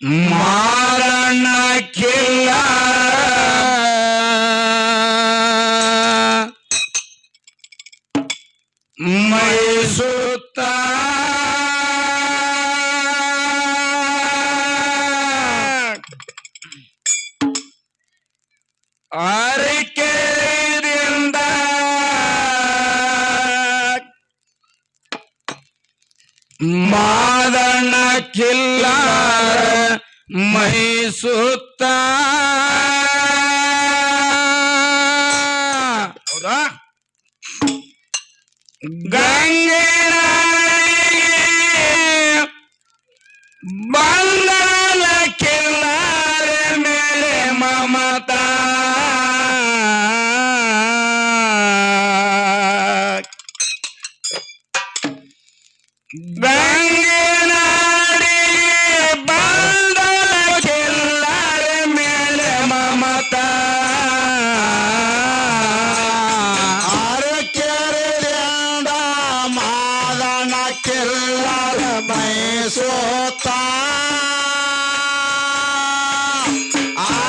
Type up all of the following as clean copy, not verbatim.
ಮಾರಣ್ಣ ಕಿಲ್ಲ ಮೈಸುತ್ತ ಅರಿಕೆರೆಯಿಂದ ಮಾದಣ್ಣ ಕಿಲ್ಲ ಮೈಸುತ್ತ ಹೌದಾ ಗಂಗೆ ಬಂದನ ಕಿಲ್ಲಾರ ಮೇಲೆ ಮಮತಾ ಮೈಸೋತಾ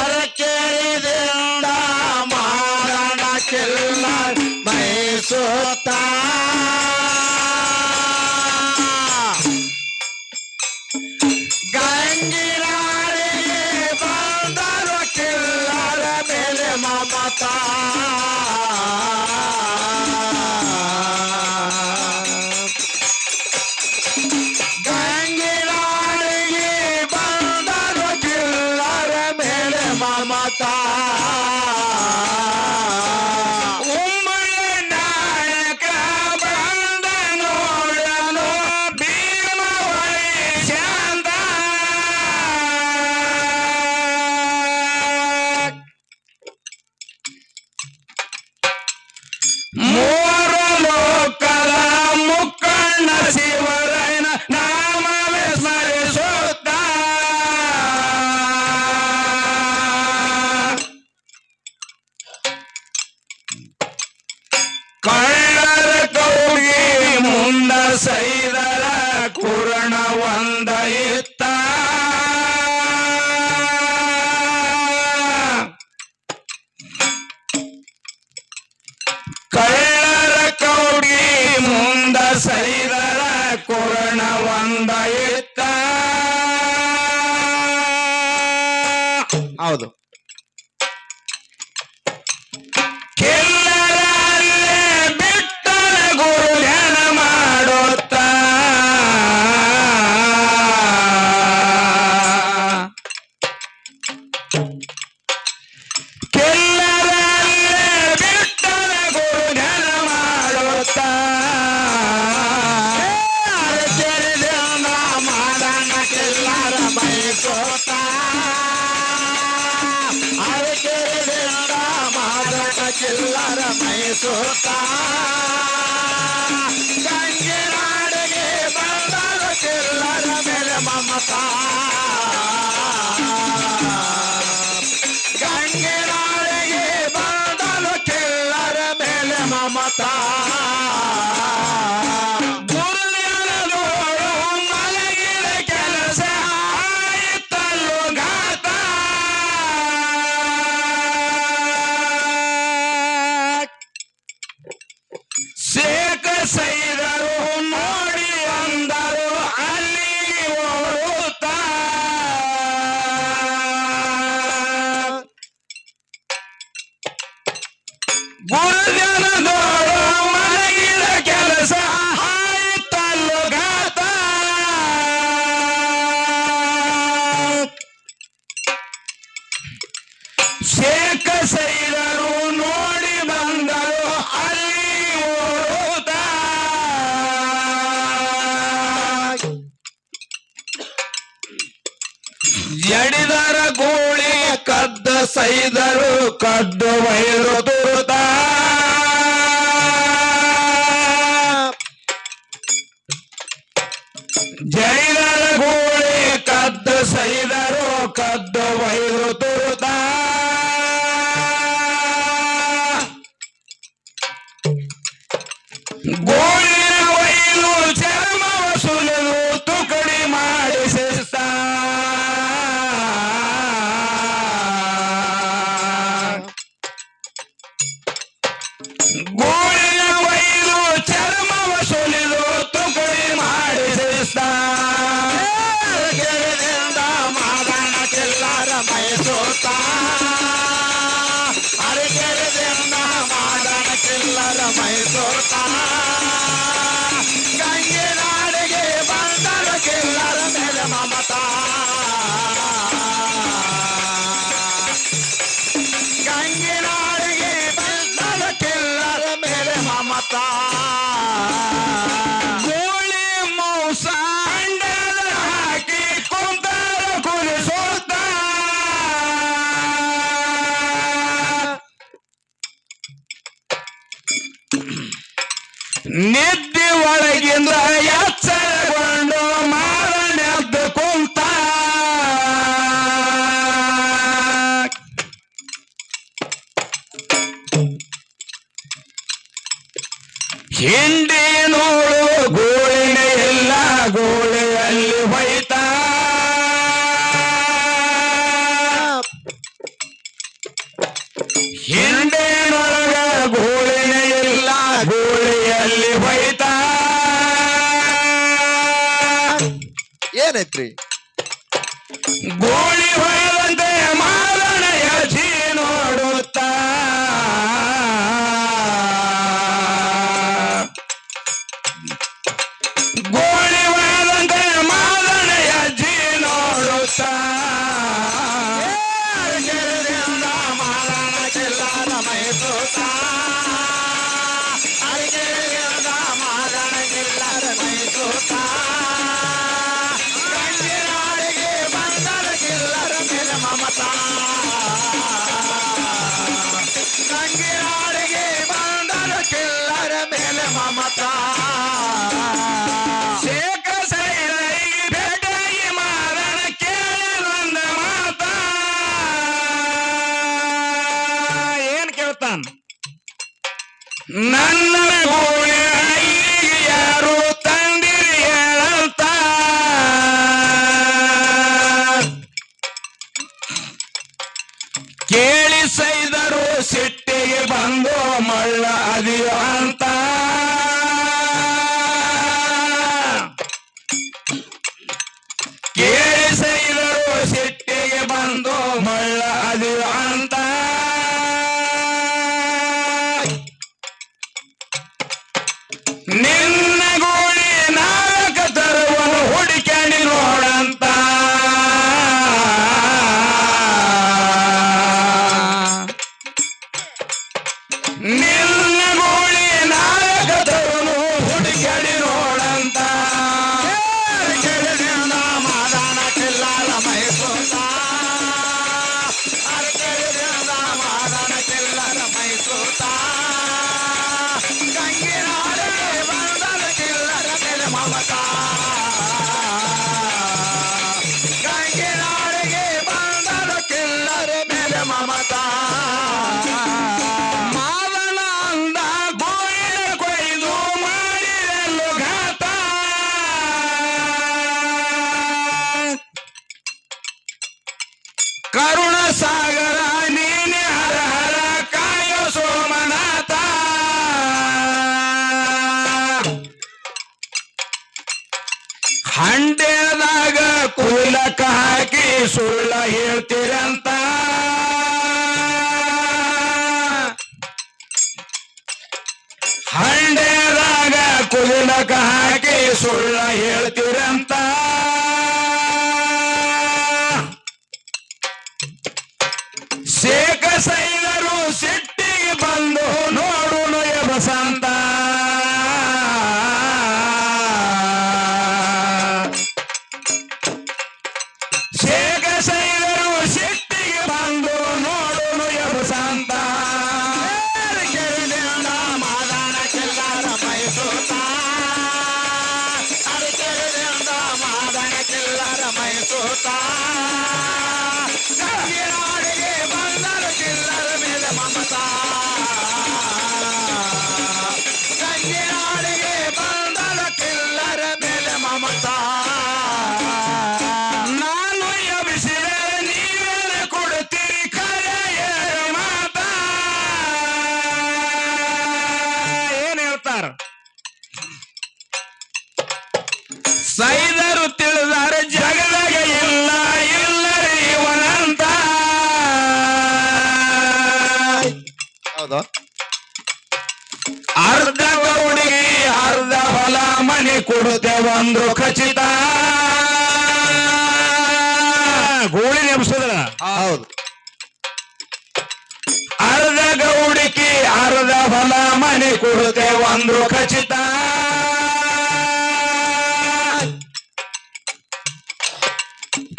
ಅರಕೆರೆದಿಂದ ಮಾರಣ ಕಿಲ್ಲ ಮೈಸೋತಾ ಗಂಗಿನಾಡಿಗೆ ಬಂದರು ಕಿಲ್ಲರ ಮೇಲೆ ಮಮತಾ ನಾಯಕ ಬಂದ ನೋಡಲು ಭೀಮವಳಿ ಶಾಂತ ಮೂರು ಲೋಕದ ಮುಕ್ಕಣ್ಣ ಶಿವರಯ್ಯನ ನಾಮವೇ ಸ್ಮರಿಸುತ್ತ ಕಳ್ಳರ ಕೌಗಿ ಮುಂದ ಸೈದರ ಕುರಣ ಒಂದ ಇತ್ತ ಕಳ್ಳರ ಕೌಗಿ ಮುಂದ ಸೈದರ ಕುರಣ ಒಂದ ಇತ್ತ ಹೌದು ಕಿಲ್ಲರ ಮೈಸೋತಾ ಗಂಗೆನಾಡಿಗೆ ಬಂದರು ಕಿಲ್ಲರ ಮೇಲೆ ಮಮತಾ ಗಂಗೆನಾಡಿಗೆ ಬಂದರು ಕಿಲ್ಲರ ಮೇಲೆ ಮಮತಾ ಮಲಗಿದ ಕೆಲಸ ಆಯಿತಲ್ಲೋ ಘಾತ ಶೇಖ ಸೈದರು ನೋಡಿ ಅಂದರು ಅಲ್ಲಿಗೆ ಓಡುತ್ತ ಗುರುಜನದೋಳು ಮಲಗಿದ ಕೆಲಸ ಆಯಿತಲ್ಲೋ ಘಾತ ಶೇಖ ಸೈದರು ನೋಡಿ ಬಂದರು ಅಲ್ಲಿ ಜಡಿದರ ಗೋಳಿ ಕದ್ದ ಸೈದರು ಕದ್ದು ವೈರು ತುರುತ ಜಡಿದರ ಗೋಳಿ ಕದ್ದ ಸೈದರು ಕದ್ದು ವೈರು ತುರುತ ಗೋಳಿನ ವೈರು ಚರ್ಮವ ಸುಲಿದು ತುಕಡಿ ಮಾಡಿಸಿಸ್ತ ಏನೈತ್ರಿ? ಗೋಳಿ ಹೊಡೆದಂತೆ ಮಾದಣೆಯ ಜೀ ನೋಡುತ್ತ ಗೋಳಿ ಹೊಡೆದಂತೆ ಮಾದಣೆಯ ಜೀ ನೋಡುತ್ತ ಮಾದಣ ಕಿಲ್ಲರ ಮೈಸೂತ ಅರಿಕೆರೆಯಿಂದ ಮಾದಣ ಕಿಲ್ಲರ ಮೈಸೂತ ಗಂಗಿನಾಡಿಗೆ ಬಂದರ ಕಿಲ್ಲರ ಮೇಲೆ ಮಮತಾ ಗಂಗಿನಾಡಿಗೆ ಬಂದರ ಕಿಲ್ಲರ ಮೇಲೆ ಮಮತಾ ಶೇಖ ಸೈರೈಗೆ ಭೇಟಿಯಾಗಿ ಮಾದಣ ಕೇಳಿದೊಂದ ಮಾತ ಏನ್ ಕೇಳ್ತಾನ ನನ್ನ ಗೋಳಿ ಈಗ ಯಾರು ತಂದಿರಿ ಹೇಳಂತ ಕೇಳಿ ಸೈದರು ಸಿಟ್ಟಿಗೆ ಬಂದು ಮಳ್ಳ ಅದಿಯ ಅಂತ ಕೇಳಿ ಸೈದರು ಸಿಟ್ಟಿಗೆ ಬಂದು ಮಳ್ಳ ಅದಿಯ ಅಂತ ನಿನ್ನ ಗೋಳಿ ನಾಯಕ ತರುವನು ಹುಡುಕ್ಯಾಡಿ ನೋಡಂತ ನಿನ್ನ ಗೋಳಿ ನಾಯಕ ತರುವನು ಹುಡುಕ್ಯಾಡಿ ನೋಡಂತ ಕೆಳಗಿನ ಮಾದಣ ಕಿಲ್ಲರ ಮೈಸೂತ ಅರಿಕೆರೆಯಿಂದ ಮಾದಣ ಕಿಲ್ಲರ ಮೈಸೂತ ಗಂಗಿನಾಡಿಗೆ ಬಂದರ ಕಿಲ್ಲರ ಮೇಲೆ ಮಮತಾ ಗಂಗಿನಾಡಿಗೆ ಬಂದರ ಕಿಲ್ಲರ ಮೇಲೆ ಮಮತಾ ಮಾದನ ಅಂದ ಗೋಳಿನ ಕೊಯ್ದು ಮಾಡಿರಲು ಘಾತ ಕರುಣ ಸಾಗರ ನೀನೆ ಹರ ಹರ ಕಾಯ ಸೋಮನಾಥ ಹಂಡೆದಾಗ ಕುಲಕ ಹಾಕಿ ಸುಳ್ಳ ಹೇಳ್ತೀರಂತ ಹಂಡೆದಾಗ ಕುಲಕ ಹಾಕಿ ಸುಳ್ಳ ಹೇಳ್ತೀರಂತ ಶೇಖ ಸೈದರು ಸಿಟ್ಟಿಗೆ ಬಂದು ನೋಡುನು ಬಸಂತ ಶೇಖ ಸೈದರು ಸಿಟ್ಟಿಗೆ ಬಂದು ನೋಡುನು ಬಸಂತ ಕೆಳಗಿನ ಮಾದಣ ಕಿಲ್ಲರ ಮೈಸೂತ ಅರಿಕೆರೆಯಿಂದ ಮಾದಣ ಕಿಲ್ಲರ ಮೈಸೂತ ಗಂಗಿನಾಡಿಗೆ ಬಂದರ ಕಿಲ್ಲರ ಮೇಲೆ ಮಮತಾ ಗಂಗಿನಾಡಿಗೆ ಬಂದರ ಕಿಲ್ಲರ ಮೇಲೆ ಮಮತಾ ನಾನು ಎಬ್ಬಿಸಿದರೆ ನೀವೇನೆ ಕೊಡುತ್ತೀರಿ ಕರೆಯ ಮಾತ ಏನ್ ಹೇಳ್ತಾರ ಸೈದರು ತಿಳಿದಾರೆ ಜಗದಾಗ ಇಲ್ಲ ಇಲ್ಲರಿ ಇವನಂತ ಹೌದಾ? ಅರ್ಧ ಗೌಡಿಗೆ ಅರ್ಧ ಹೊಲ ಮನೆ ಕೊಡುತ್ತೆ ಒಂದು ಖಚಿತ ಗೋಳಿ ನೆಬ್ಸದ್ರ ಹೌದು. ಅರ್ಧ ಗೌಡಿಕೆ ಅರ್ಧ ಹೊಲ ಮನೆ ಕೊಡುತ್ತೆ ಒಂದು ಖಚಿತ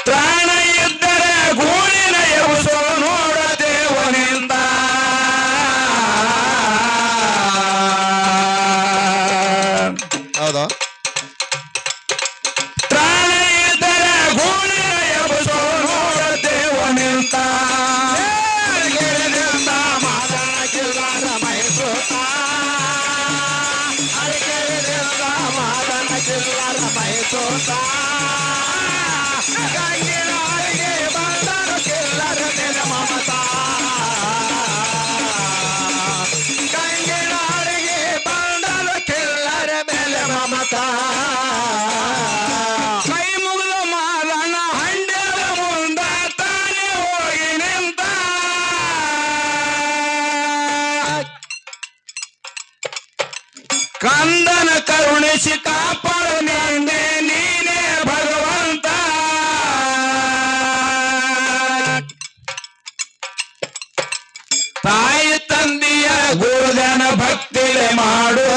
ಪ್ರಾಣ ಇದ್ದರೆ ಗೂಳಿನ ಎಬ್ಸೋ ನೋಡದೇವನಿಂದ ಹೌದಾ? ಪ್ರಾಣ ಇದ್ದರೆ ಗೂಳಿನ ಎಬ್ಸೋ ನೋಡದೇವನಿಂದ ಕೆಳಗಿನ ಮಾದಣ ಕಿಲ್ಲರ ಮೈಸೂತ ಅರಿಕೆರೆಯಿಂದ ಮಾದಣ ಕಿಲ್ಲರ ಮೈಸೂತ ಗಂಗಿನಾಡಿಗೆ ಬಂದರ ಕಿಲ್ಲರ ಮೇಲೆ ಮಮತಾ ಗಂಗಿನಾಡಿಗೆ ಬಂದರ ಕಿಲ್ಲರ ಮೇಲೆ ಮಮತಾ ಕೈ ಮುಗಿದು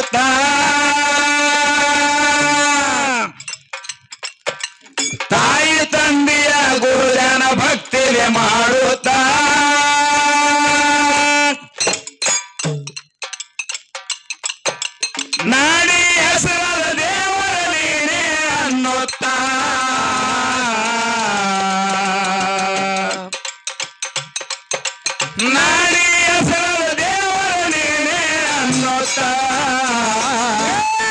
ಮಾಡುತ್ತಾ ತಾಯಿ ತಂದೆಯ ಗುರುಜನ ಭಕ್ತಿಗೆ ಮಾಡುತ್ತಾ ನಾಡಿ ಹೆಸರಾದ ದೇವರ ನೀನೇ ಅನ್ನುತ್ತಾ ನಾಡಿ ಹೆಸರಾದ ದೇವರ ನೀನೇ ಅನ್ನುತ್ತಾ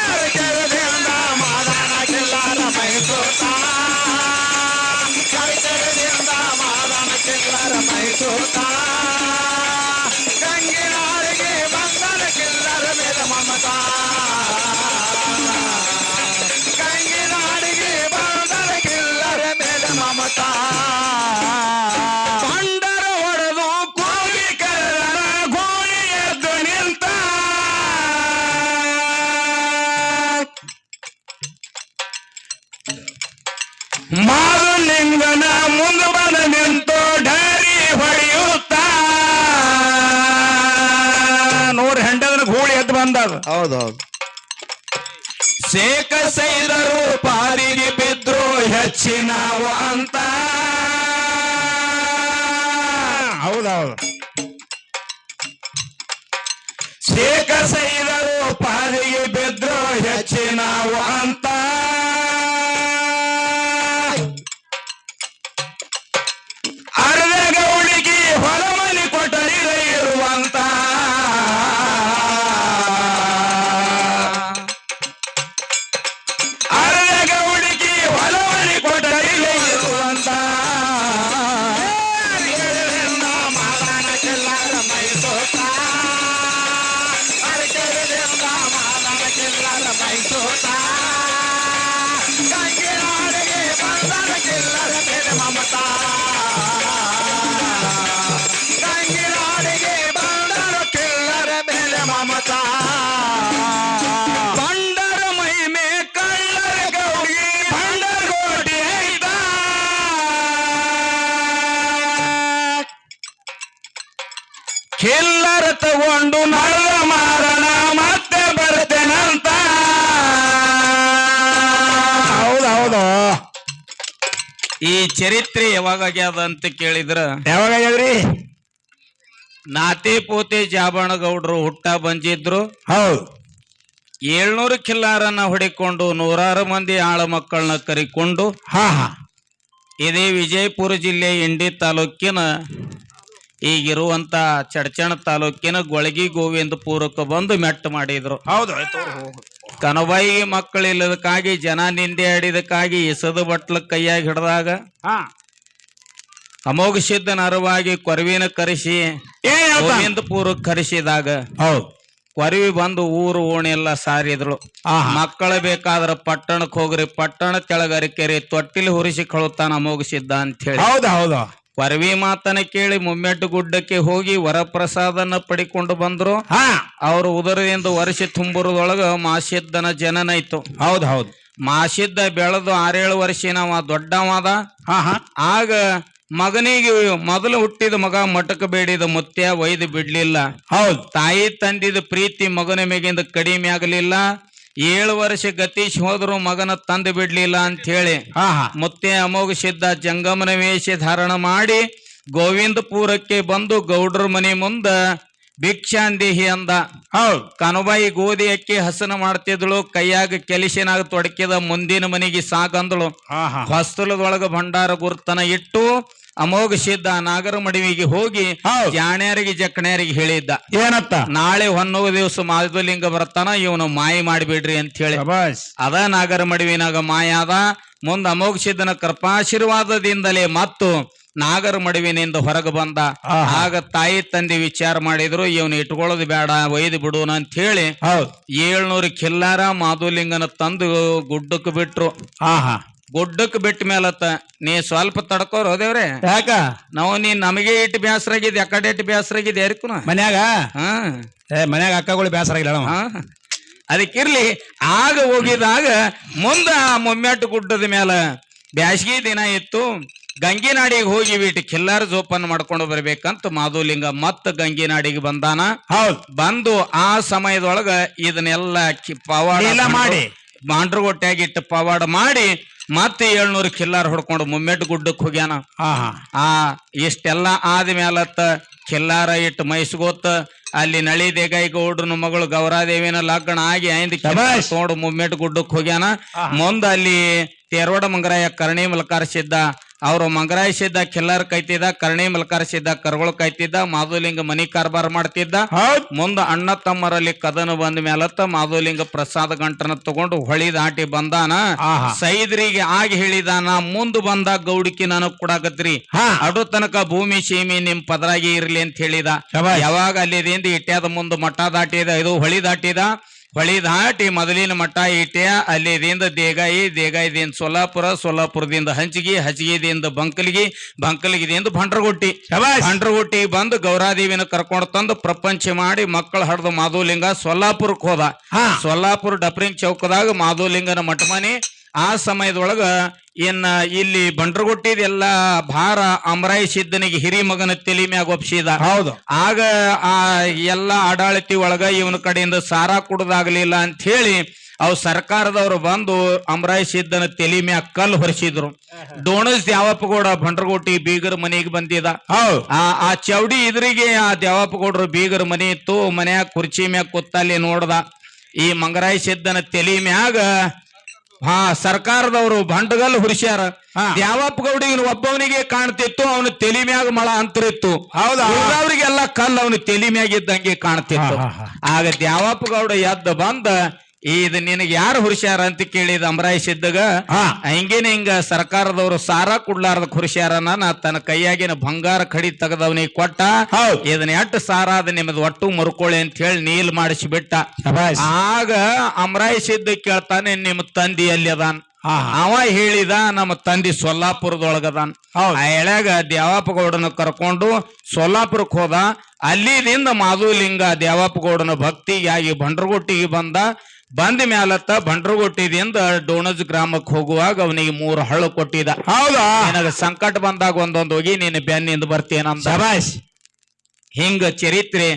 ಕರಿಕೆರೆದಿಂದ ಮಾದನ ಕಿಲ್ಲರ ಮೈಸೂತ ಕರಿಕೆರೆದಿಂದ ಮಾದನ ಕಿಲ್ಲರ ಮೈಸೂತ ಗಂಗಿನಾಡಿಗೆ ಬಂದನ ಕಿಲ್ಲರ ಮೇಲೆ ಮಮತಾ ಗಂಗಿನಾಡಿಗೆ ಬಂದನ ಕಿಲ್ಲರ ಮೇಲೆ ಮಮತಾ ಬಂಡರ ಹೊಡೆದು ಕೂಗಿ ಕರೆದರ ಗೋಳಿ ಎದ್ದು ನಿಂತ ಮಾರುಲಿಂಗನ ಮುಂದೆ ಬಂದ ನಿಂತು ಢಾರಿ ಹೊಡೆಯುತ್ತ ನೋಡ್ರಿ ಹೆಂಡದ್ರ ಗೂಳಿ ಎದ್ದು ಬಂದದ ಹೌದೌದು ಶೇಖ ಸೈದರು ಪಾಲಿಗೆ ಬಿದ್ರು ಹೆಚ್ಚಿನವ ಅಂತ ಹೌದೌದು ಶೇಖ ಸೈದರು ಪಾಲಿಗೆ ಬಿದ್ರು ಹೆಚ್ಚಿನವ ಅಂತ ಅರ್ಧ ಗೌಳಿಗೆ ಹೊಲಮನಿ ಕೊಟ್ಟರಿ ಇರುವಂತ ಅರ್ಧ ಗೌಳಿಗೆ ಹೊಲಮನಿ ಕೊಟ್ಟರಿ ಇರುವಂತ ಕರಿಕೆರೆದಿಂದ ಮಾದನ ಕಿಲ್ಲರ ಮೈಸೂತ ಕರಿಕೆರೆದಿಂದ ಮಾದನ ಕಿಲ್ಲರ ಮೈಸೂತ ಗಂಗಿನಾಡಿಗೆ ಬಂದನ ಕಿಲ್ಲರ ಮೇಲೆ ಮಮತಾ ಗಂಗಿನಾಡಿಗೆ ಬಂದನ ಕಿಲ್ಲರ ಮೇಲೆ ಮಮತಾ ಬಂಡರ ಮಹಿಮೆ ಕಳ್ಳರ ಗೌರಿ ಬಂಡರ ಗೋಟಿ ಐದ ಕಿಲ್ಲರ ತಗೊಂಡು ನಳ ಮಾರಣ ಮತ್ತೆ ಬರ್ತೇನಂತ ಹೌದೌದು ಈ ಚರಿತ್ರೆ ಯಾವಾಗ ಆಗ್ಯದ ಅಂತ ಕೇಳಿದ್ರ ಯಾವಾಗ ಆಗ್ಯದ್ರಿ ನಾತಿ ಪೋತಿ ಜಾಬಣ ಗೌಡ್ರು ಹುಟ್ಟ ಬಂದಿದ್ರು ಹೌದು 700 ಕಿಲ್ಲಾರನ್ನ ಹೊಡಿಕೊಂಡು 100 ಮಂದಿ ಆಳ ಮಕ್ಕಳನ್ನ ಕರಿಕೊಂಡು ಇದೇ ವಿಜಯಪುರ ಜಿಲ್ಲೆ ಇಂಡಿ ತಾಲೂಕಿನ ಈಗಿರುವಂತ ಚಡ್ಚಣ ತಾಲೂಕಿನ ಗೊಳಗಿ ಗೋವಿಂದಪುರಕ್ಕೆ ಬಂದು ಮೆಟ್ಟ ಮಾಡಿದ್ರು ಹೌದು ಕನಬಾಯಿಗೆ ಮಕ್ಕಳಿಲ್ಲದಕ್ಕಾಗಿ ಜನ ನಿಂದೆ ಆಡಿದಕ್ಕಾಗಿ ಎಸದ ಬಟ್ಲ ಕೈಯಾಗಿ ಹಿಡಿದಾಗ ಅಮೋಘ ಸಿದ್ಧನ ಅರವಾಗಿ ಕೊರವಿನ ಕರೆಸಿ ಗೋವಿಂದಪುರಕ್ಕೆ ಕರೆಸಿದಾಗ ಕೊರವಿ ಬಂದು ಊರು ಓಣಿ ಎಲ್ಲ ಸಾರಿದ್ರು ಮಕ್ಕಳ ಬೇಕಾದ್ರ ಪಟ್ಟಣಕ್ಕೆ ಹೋಗ್ರಿ ಪಟ್ಟಣ ತೆಳಗರಿಕೆರಿ ತೊಟ್ಟಿಲಿ ಹುರಿಸಿ ಕಳುತ್ತಾನ ಅಮೋಘ ಸಿದ್ಧ ಅಂತ ಹೇಳಿ ಹೌದು ಕೊರವಿ ಮಾತನ್ನ ಕೇಳಿ ಮುಮ್ಮೆಟ್ಟು ಗುಡ್ಡಕ್ಕೆ ಹೋಗಿ ವರಪ್ರಸಾದನ್ನ ಪಡಿಕೊಂಡು ಬಂದ್ರು ಅವರು ಉದರದಿಂದ ವರ್ಷ ತುಂಬುರದೊಳಗ ಮಾಸಿದ್ದನ ಜನನೈತು ಹೌದು ಮಾಸಿದ್ದ ಬೆಳೆದು 6-7 ವರ್ಷನವ ದೊಡ್ಡವಾದ ಆಗ ಮಗನಿಗೆ ಮೊದಲು ಹುಟ್ಟಿದ ಮಗ ಮಟಕ ಬೇಡಿದ ಮುತ್ಯ ಒಯ್ದು ಬಿಡ್ಲಿಲ್ಲ ಹೌದು ತಾಯಿ ತಂದಿದ ಪ್ರೀತಿ ಮಗನ ಮೇಗಿಂದ ಕಡಿಮೆ ಆಗಲಿಲ್ಲ 7 ವರ್ಷ ಗತೀಶ್ ಹೋದ್ರು ಮಗನ ತಂದು ಬಿಡ್ಲಿಲ್ಲ ಅಂತ ಹೇಳಿ ಮುತ್ತೆ ಅಮೋಘ ಸಿದ್ಧ ಜಂಗಮನ ವೇಷ ಧಾರಣ ಮಾಡಿ ಗೋವಿಂದಪುರಕ್ಕೆ ಬಂದು ಗೌಡ್ರ ಮನೆ ಮುಂದ ಭಿಕ್ಷಾಂದೇಹಿ ಅಂದ ಹೌದು ಕನುಬಾಯಿ ಗೋಧಿ ಅಕ್ಕಿ ಹಸನ ಮಾಡ್ತಿದ್ಳು ಕೈಯಾಗ ಕೆಲಸಿನಾಗ ತೊಡಕಿದ ಮುಂದಿನ ಮನೆಗೆ ಸಾಗಂದಳು ಹೊಸ್ತಲದೊಳಗ ಭಂಡಾರ ಗುರ್ತನ ಇಟ್ಟು ಅಮೋಘ ಸಿದ್ಧ ನಾಗರ ಮಡಿವಿಗೆ ಹೋಗಿ ಜಾಣ್ಯಾರಿಗೆ ಜಕ್ಕಣ್ಯಾರಿಗೆ ಹೇಳಿದ್ದ ಏನತ್ತ ನಾಳೆ ಹೊನ್ನೋಗ ದಿವಸ ಮಾಧುಲಿಂಗ ಬರ್ತಾನ ಇವನು ಮಾಯಿ ಮಾಡಿಬಿಡ್ರಿ ಅಂತ ಹೇಳಿ ಅದ ನಾಗರ ಮಡಿವಿನಾಗ ಮಾಯ ಅದ ಮುಂದ ಅಮೋಘ ಸಿದ್ಧನ ಕೃಪಾಶೀರ್ವಾದದಿಂದಲೇ ಮತ್ತು ನಾಗರ ಮಡುವಿನಿಂದ ಹೊರಗೆ ಬಂದ ಆಗ ತಾಯಿ ತಂದೆ ವಿಚಾರ ಮಾಡಿದ್ರು ಇವನು ಇಟ್ಕೊಳ್ಳೋದು ಬೇಡ ಒಯ್ದು ಬಿಡೋಣ ಅಂತ ಹೇಳಿ 700 ಕಿಲ್ಲಾರ ಮಾಧುಲಿಂಗನ ತಂದು ಗುಡ್ಡಕ್ಕೆ ಬಿಟ್ರು ಗುಡ್ಡಕ್ಕೆ ಬಿಟ್ಟ ಮೇಲತ್ತ ನೀ ಸ್ವಲ್ಪ ತಡ್ಕೋರ್ ಹೋದೇವ್ರೆ ಯಾಕ ನಾವು ನೀನ್ ನಮಗೆ ಇಟ್ಟು ಬ್ಯಾಸರಾಗಿದ್ ಯಾಕಡೆ ಇಟ್ಟು ಬ್ಯಾಸರಾಗಿದ್ ಯಾರಿಗೂ ಮನ್ಯಾಗ ಮನ್ಯಾಗ ಅಕ್ಕಗಳು ಬ್ಯಾಸರಾಗಿಲ್ಲ ಅದಕ್ಕಿರ್ಲಿ ಆಗ ಹೋಗಿದಾಗ ಮುಂದ ಮೊಮ್ಮೆಟ್ಟು ಗುಡ್ಡದ ಮೇಲೆ ಬ್ಯಾಸಗಿ ದಿನ ಇತ್ತು ಗಂಗಿನಾಡಿಗೆ ಹೋಗಿ ಬಿಟ್ಟು ಕಿಲ್ಲಾರ ಜೋಪಾನ ಮಾಡ್ಕೊಂಡು ಬರ್ಬೇಕಂತ ಮಾಧುಲಿಂಗ ಮತ್ತ ಗಂಗಿನಾಡಿಗೆ ಬಂದಾನ. ಹೌದು, ಬಂದು ಆ ಸಮಯದೊಳಗ ಇದನ್ನೆಲ್ಲ ಪವಾಡ ಮಾಡಿ ಮಾಂಡ್ರಗೊಟ್ಟಾಗಿಟ್ಟು ಪವಾಡ ಮಾಡಿ ಮತ್ತೆ 700 ಕಿಲ್ಲಾರ ಹೊಡ್ಕೊಂಡು ಮುಮ್ಮೆಟ್ ಗುಡ್ಡಕ್ಕೆ ಹೋಗ್ಯಾನ. ಇಷ್ಟೆಲ್ಲ ಆದ್ಮೇಲತ್ತ ಕಿಲ್ಲಾರ ಇಟ್ಟು ಮೈಸ್ಗೋತ ಅಲ್ಲಿ ನಳಿ ದೇಗಾಯಿ ಗೌಡ್ರನ ಮಗಳು ಗೌರಾದೇವಿನ ಲಗ್ನ ಆಗಿ ನೋಡು ಮುಮ್ಮೆಟ್ ಗುಡ್ಡಕ್ಕೆ ಹೋಗ್ಯಾನ. ಮುಂದ ಅಲ್ಲಿ ತೇರವಾಡ ಮಂಗರಾಯ ಕರ್ಣಿ ಮಲ್ಕಾರಿಸಿದ್ದ, ಅವ್ರು ಮಂಗರಾಯಿಸಿದ್ದ ಕಿಲ್ಲಾರ ಕೈತಿದ್ದ, ಕರ್ಣಿ ಮಲ್ಕಾರಿಸಿದ್ದ ಕರ್ಗಳು ಕೈತಿದ್ದ, ಮಾಧುಲಿಂಗ ಮನಿ ಕಾರ್ಬಾರ್ ಮಾಡ್ತಿದ್ದ. ಮುಂದ ಅಣ್ಣ ತಮ್ಮರಲ್ಲಿ ಕದನ ಬಂದ ಮೇಲತ್ತ ಮಾಧುಲಿಂಗ ಪ್ರಸಾದ ಗಂಟನ ತಗೊಂಡು ಹೊಳಿ ದಾಟಿ ಬಂದಾನ. ಸೈದ್ರಿಗೆ ಆಗಿ ಹೇಳಿದಾನ, ಮುಂದ್ ಬಂದಾಗ ಗೌಡಿಕಿ ನನಗ್ ಕೊಡಾಕತ್ರಿ, ಅಡು ತನಕ ಭೂಮಿ ಸೀಮಿ ನಿಮ್ ಪದರಾಗಿ ಇರ್ಲಿ ಅಂತ ಹೇಳಿದ. ಯಾವಾಗ ಅಲ್ಲಿದಿಂದ ಇಟ್ಯಾದ ಮುಂದ ಮಠ ದಾಟಿದ, ಇದು ಹೊಳಿ ದಾಟಿದ. ಹೊಳಿ ದಾಟಿ ಮೊದಲಿನ ಮಠ ಇಟ್ಯ, ಅಲ್ಲಿದಿಂದ ದೇಗಾಯಿದಿಂದ ಸೊಲ್ಲಾಪುರ, ಸೊಲ್ಲಾಪುರದಿಂದ ಹಂಚಗಿದಿಂದ ಬಂಕಲಿಗಿದಿಂದ ಭಂಡ್ರಗುಟ್ಟಿ ಬಂದು ಗೌರಾದೇವಿನ ಕರ್ಕೊಂಡು ತಂದು ಪ್ರಪಂಚ ಮಾಡಿ ಮಕ್ಕಳು ಹಡ್ದು ಮಾಧುಲಿಂಗ ಸೊಲ್ಲಾಪುರಕ್ಕೆ ಹೋದ. ಸೊಲ್ಲಾಪುರ ಡಪ್ರಿಂಗ್ ಚೌಕದಾಗ ಮಾಧುಲಿಂಗನ ಮಠಮನಿ. ಆ ಸಮಯದೊಳಗ ಇನ್ನ ಇಲ್ಲಿ ಬಂಡ್ರಗುಟ್ಟಿದೆಲ್ಲ ಭಾರ ಅಮರಾಯಿ ಸಿದ್ದನಿಗೆ ಹಿರಿ ಮಗನ ತಲಿ ಮ್ಯಾಗ ಒಪ್ಸಿದ. ಹೌದು, ಆಗ ಆ ಎಲ್ಲ ಆಡಳಿತಿ ಒಳಗ ಇವನ ಕಡೆಯಿಂದ ಸಾರಾ ಕುಡ್ದಾಗ್ಲಿಲ್ಲ ಅಂತ ಹೇಳಿ ಅವ್ ಸರ್ಕಾರದವ್ರು ಬಂದು ಅಮರಾಯಿ ಸಿದ್ದನ ತಲಿ ಮ್ಯಾಗ ಕಲ್ಲು ಹೊರಿಸಿದ್ರು. ಡೋಣಸ್ ದ್ಯಾವಪ್ಪಗೌಡ ಬಂಡ್ರಗುಟ್ಟಿ ಬೀಗರ ಮನೆಗೆ ಬಂದಿದ. ಆ ಚೌಡಿ ಇದ್ರಿಗೆ ಆ ದ್ಯಾವಪ್ಪಗೌಡರು ಬೀಗರ ಮನೆ ಇತ್ತು. ಮನ್ಯಾಗ ಕುರ್ಚಿ ಮ್ಯಾಗ ಕೂತಲ್ಲಿ ನೋಡ್ದ, ಈ ಮಂಗರಾಯಿ ಸಿದ್ದನ ತಲಿ ಮ್ಯಾಗ ಸರ್ಕಾರದವರು ಬಂಡಗಲ್ ಹುರಿಸ್ಯಾರ. ದ್ಯಾವಪ್ಪ ಗೌಡಿಗೆ ಒಬ್ಬವನಿಗೆ ಕಾಣ್ತಿತ್ತು, ಅವನ ತಲಿ ಮ್ಯಾಗ ಮಳ ಅಂತರಿತ್ತು. ಹೌದಾ, ಅವ್ರಿಗೆಲ್ಲ ಕಲ್ಲು ಅವನ ತಲಿ ಮ್ಯಾಗ ಇದ್ದಂಗೆ ಕಾಣ್ತಿತ್ತು. ಆಗ ದ್ಯಾವಪ್ಪ ಗೌಡ ಎದ್ದ ಬಂದ, ಇದು ನಿನಗೆ ಯಾರು ಹುರಿಸ್ಯಾರ ಅಂತ ಕೇಳಿದ ಅಮರಾಯಿ ಸಿದ್ದಗ. ಹಿಂಗ ಸರ್ಕಾರದವರು ಸಾರಾ ಕುಡ್ಲಾರ್ದ ಹುರಿಸ್ಯಾರನ ತನ್ನ ಕೈಯಾಗಿನ ಬಂಗಾರ ಕಡಿ ತೆಗದವನಿಗೆ ಕೊಟ್ಟ. ಇದನ್ನ ಎಟ್ಟು ಸಾರಾದ ನಿಮ್ದು ಒಟ್ಟು ಮರುಕೋಳಿ ಅಂತ ಹೇಳಿ ನೀಲ್ ಮಾಡಿಸಿ ಬಿಟ್ಟ. ಆಗ ಅಮರಾಯಿ ಸಿದ್ದ ಕೇಳ್ತಾನೆ, ನಿಮ್ಮ ತಂದಿ ಎಲ್ಲಿ ಅದಾನ? ಅವ ಹೇಳಿದ, ನಮ್ಮ ತಂದಿ ಸೊಲ್ಲಾಪುರದೊಳಗದಾನ. ಆ ಎಳ್ಯಾಗ ದ್ಯಾವಪ್ಪ ಗೌಡನ ಕರ್ಕೊಂಡು ಸೊಲ್ಲಾಪುರಕ್ಕೆ ಹೋದ. ಅಲ್ಲಿದಿಂದ ಮಾಧುಲಿಂಗ ದ್ಯಾವಪ್ಪ ಗೌಡನ ಭಕ್ತಿಗಾಗಿ ಬಂಡ್ರಗುಟ್ಟಿಗೆ ಬಂದ ಮ್ಯಾಲತ್ತ ಬಂಡ್ರಗುಟ್ಟಿದಿಂದ ಡೋಣಜ್ ಗ್ರಾಮಕ್ಕೆ ಹೋಗುವಾಗ ಅವನಿಗೆ 3 ಹಳ್ಳು ಕೊಟ್ಟಿದ. ಹೌದಾ, ನಿನಗ ಸಂಕಟ ಬಂದಾಗ ಒಂದೊಂದು ಹೋಗಿ ನೀನು ಬೆನ್ನಿಂದ ಬರ್ತೇನಂದ. ಹಿಂಗ ಚರಿತ್ರೆ.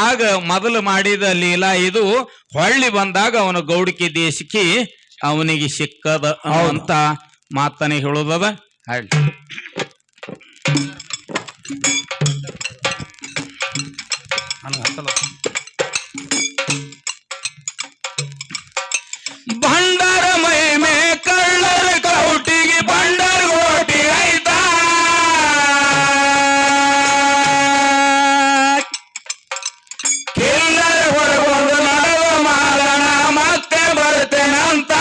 ಆಗ ಮೊದಲು ಮಾಡಿದ ಲೀಲಾ ಇದು. ಹೊಳ್ಳಿ ಬಂದಾಗ ಅವನ ಗೌಡಿಕೆ ದೇಶಕ್ಕೆ ಅವನಿಗೆ ಸಿಕ್ಕದ ಅಂತ ಮಾತನೆ ಹೇಳುದದ. ಭಂಡಾರ ಮೈಮೆ ಕಳ್ಳರ ಕೌಟಿಗೆ ಭಂಡಾರ ಗೋಟಿ ಆಯ್ತಾ, ಕಿಲ್ಲರ ಹೊರಗೊಂಡು ನಡೆವ ಮಾಲನ ಮತ್ತೆ ಬರ್ತೇನಂತ.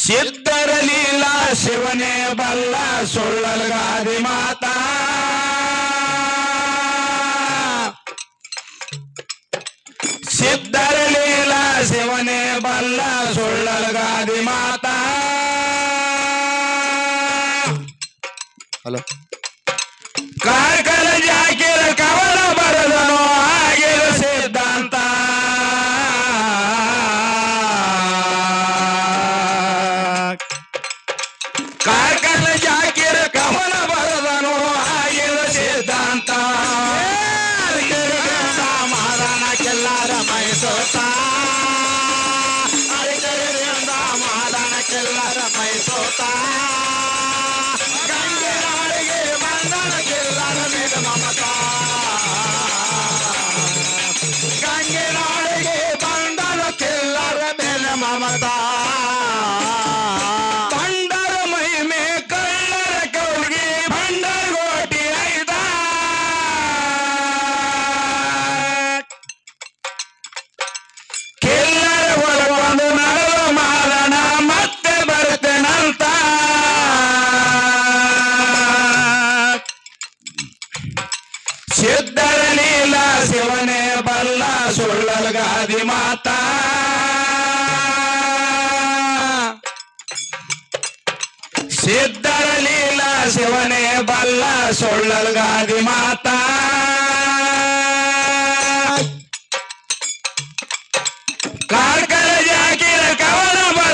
ಸಿದ್ಧರ ಲೀಲಾ ಶಿವನೇ ಬಲ್ಲ ಸುಳ್ಳಲ್ಗಾದಿ ಮಾತಾ, ಸಿದ್ಧರ ಲೀಲಾ ಶಿವನೇ ಬಲ್ಲ ಸುಳ್ಳಲ್ಗಾದಿ ಮಾತಾ. ಹಲೋ, ಕಾರ್ಕಳ ಜಾಕಿರ ಕವನ ಬರದನು ಆಗಿರ ಸಿದ್ಧಾಂತ. ಕಾರ್ಕಳ ಜಾಕಿರ ಕವನ ಬರದನು ಆಗಿರ ಸಿದ್ಧಾಂತ. ಕೆಲ್ಲಾರ ಮೈಸೋತ, ಅರಿಕರಿಂದ ಮಾದನ ಕೆಲ್ಲಾರ ಮೈಸೋತ, ಗಂಗೆ ನಾಡಿಗೆ ಬಂದನ ಕೆಲ್ಲಾರ ಮೇಲೆ ಮಮತಾ, ಗಂಗೆ ನಾಡಿಗೆ ಬಂದನ ಕೆಲ್ಲಾರ ಮೇಲೆ ಮಮತಾ. ಭಂಡಾರ ಮಹಿಮೆ ಕಳ್ಳರ ಕೌಲ್ಗೆ ಭಂಡಾರ ಗೋಟಿ ಆಯ್ತಾ, ಕಿಲ್ಲರ ಹೊರಗೊಂಡು ನಡೆವ ಮಾಲನ ಮತ್ತೆ ಬರ್ತೇನಂತ. ಸಿದ್ಧರ ಲೀಲಾ ಶಿವನೇ ಬಲ್ಲ ಸುಳ್ಳಲ್ಗಾದಿ ಮಾತಾ, ಸಿದ್ಧರ ಲೀಲಾ ಶಿವನೇ ಬಲ್ಲ ಸುಳ್ಳಲ್ಗಾದಿ ಮಾತಾ. ಕಾರ್ಕಳ ಜಾಕಿರ ಕವನ ಬರ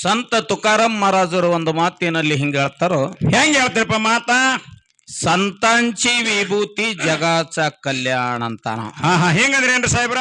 ಸಂತ ತುಕಾರಾಮ್ ಮಹಾರಾಜರು ಒಂದು ಮಾತಿನಲ್ಲಿ ಹಿಂಗ ಹೇಳ್ತಾರೋ, ಹೆಂಗ್ ಹೇಳ್ತಾರಪ್ಪ ಮಾತಾ? ಸಂತಾಂಚಿ ವಿಭೂತಿ ಜಗಾಚ ಕಲ್ಯಾಣ ಅಂತಾನ. ಹಾ ಹಾ, ಹಿಂಗಂದ್ರಿ ಏನ್ರಿ ಸಾಹೇಬ್ರ?